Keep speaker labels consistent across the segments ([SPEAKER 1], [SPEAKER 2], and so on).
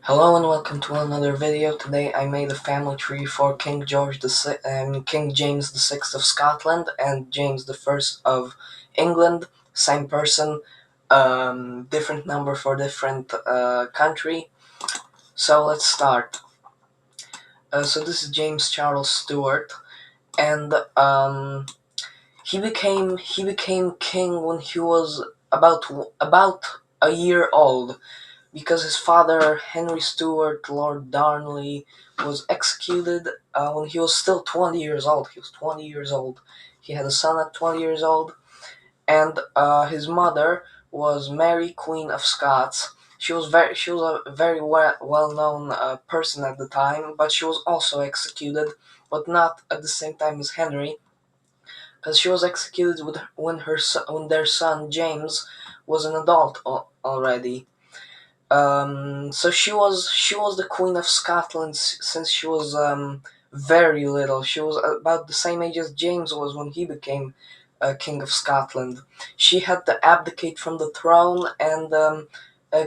[SPEAKER 1] Hello and welcome to another video. Today I made a family tree for King King James VI of Scotland and James I of England. Same person, different number for different country. So let's start. So this is James Charles Stuart, and he became king when he was about a year old, because his father, Henry Stuart, Lord Darnley, was executed when he was still 20 years old. He was 20 years old. He had a son at 20 years old, and his mother was Mary, Queen of Scots. She was a very well-known person at the time, but she was also executed, but not at the same time as Henry, because she was executed when their son James was an adult already. So she was the Queen of Scotland since she was very little. She was about the same age as James was when he became King of Scotland. She had to abdicate from the throne and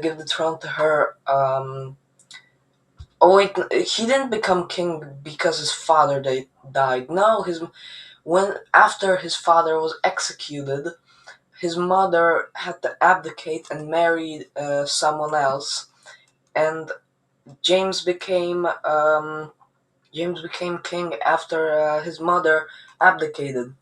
[SPEAKER 1] give the throne to her. Oh wait, he didn't become king because his father died. No, his when after his father was executed, his mother had to abdicate and marry someone else, and James became um, James became king after his mother abdicated.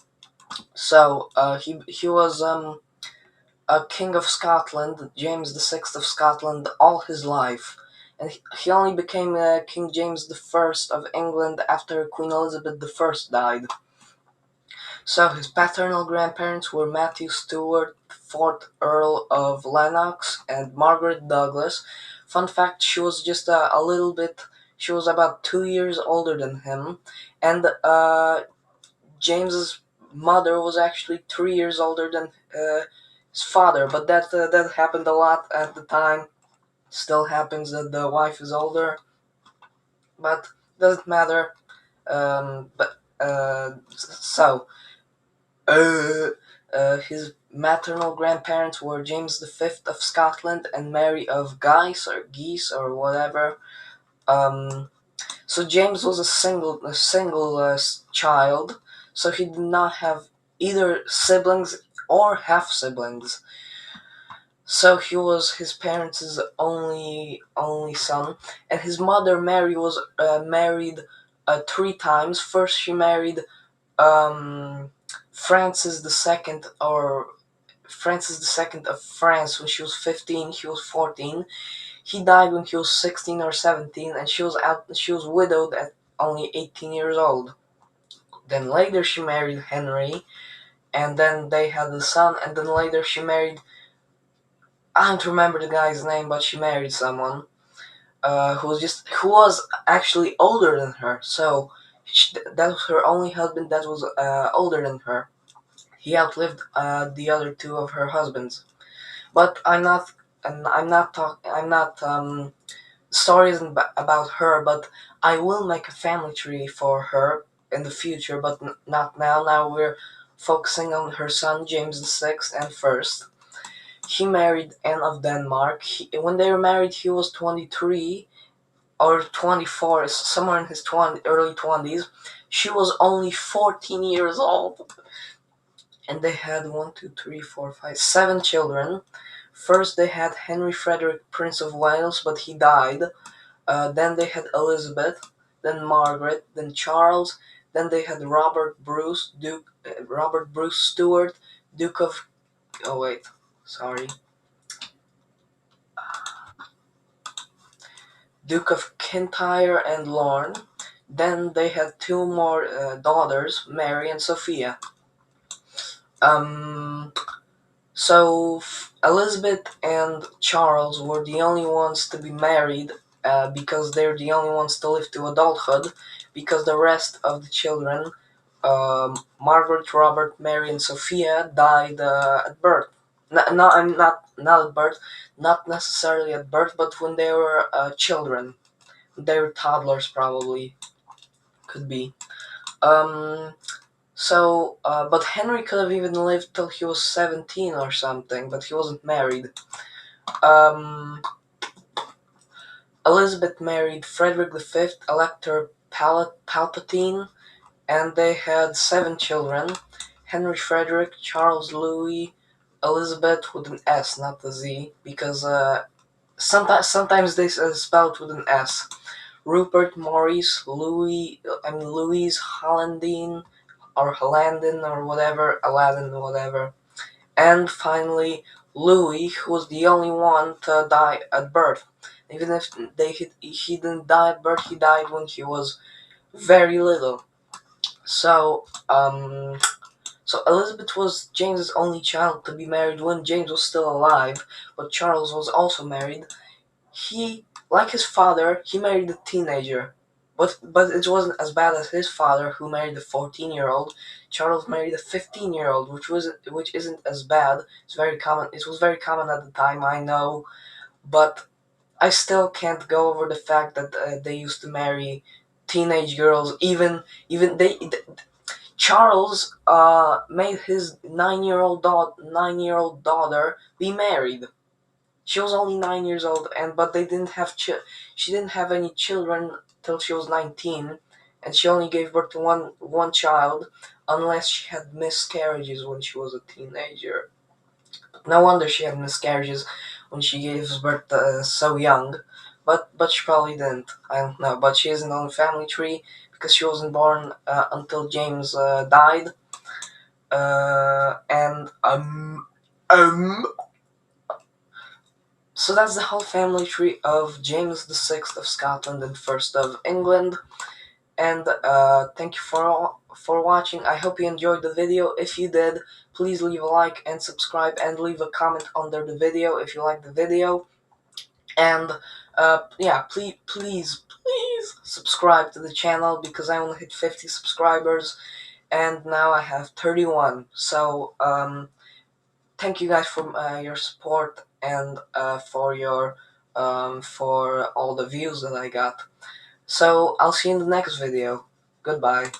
[SPEAKER 1] So he was a king of Scotland, James VI of Scotland, all his life, and he only became King James I of England after Queen Elizabeth I died. So his paternal grandparents were Matthew Stuart, 4th Earl of Lennox, and Margaret Douglas. Fun fact, she was just a little bit, she was about 2 years older than him, and James's mother was actually 3 years older than his father, but that happened a lot at the time. Still happens that the wife is older, but doesn't matter. But so Uh, his maternal grandparents were James V of Scotland and Mary of Guise or whatever. Um, so James was a single child, so he did not have either siblings or half siblings. So he was his parents' only son, and his mother Mary was married 3 times. First, she married um, Francis II, or Francis II of France, when she was 15. He was 14. He died when he was 16 or 17, and she was widowed at only 18 years old. Then later she married Henry, and then they had a son, and then later she married, I don't remember the guy's name, but she married someone who was actually older than her. So that was her only husband that was older than her. He outlived the other two of her husbands. But I'm not story isn't about her, but I will make a family tree for her in the future, but not now. Now we're focusing on her son James VI, and first he married Anne of Denmark. When they were married, he was 23 or 24, somewhere in his early 20s. She was only 14 years old, and they had 7 children. First, they had Henry Frederick, Prince of Wales, but he died. Then they had Elizabeth, then Margaret, then Charles. Then they had Robert Bruce Stewart, Duke of. Oh wait, sorry, Duke of Kintyre and Lorne. Then they had two more daughters, Mary and Sophia. Um, So Elizabeth and Charles were the only ones to be married, because they're the only ones to live to adulthood, because the rest of the children, Margaret, Robert, Mary, and Sophia, died at birth. No, I'm not at birth, not necessarily at birth, but when they were children. They were toddlers, probably, could be. Um, but Henry could have even lived till he was 17 or something, but he wasn't married. Um, Elizabeth married Frederick V, Elector Palpatine, and they had 7 children: Henry Frederick, Charles Louis, Elizabeth with an S, not the Z, because sometimes they spell it with an S. Rupert, Maurice, Louise, Hollandine, or Hollandin, or whatever, Aladdin, whatever. And finally, Louis, who was the only one to die at birth. Even if he didn't die at birth, he died when he was very little. So, so Elizabeth was James's only child to be married when James was still alive, but Charles was also married. He, like his father, he married a teenager, but it wasn't as bad as his father, who married a 14-year-old. Charles married a 15-year-old, which isn't as bad. It's very common. It was very common at the time, I know, but I still can't go over the fact that they used to marry teenage girls. Even Charles made his 9-year-old daughter be married. She was only 9 years old, and but they didn't have she didn't have any children till she was 19, and she only gave birth to one child, unless she had miscarriages when she was a teenager. No wonder she had miscarriages when she gave birth so young, but she probably didn't. I don't know. But she isn't on the family tree because she wasn't born until James died. And So that's the whole family tree of James VI of Scotland and First of England. And thank you for watching. I hope you enjoyed the video. If you did, please leave a like and subscribe, and leave a comment under the video if you like the video. And yeah, please subscribe to the channel, because I only hit 50 subscribers, and now I have 31. So thank you guys for your support, and for all the views that I got. So I'll see you in the next video. Goodbye.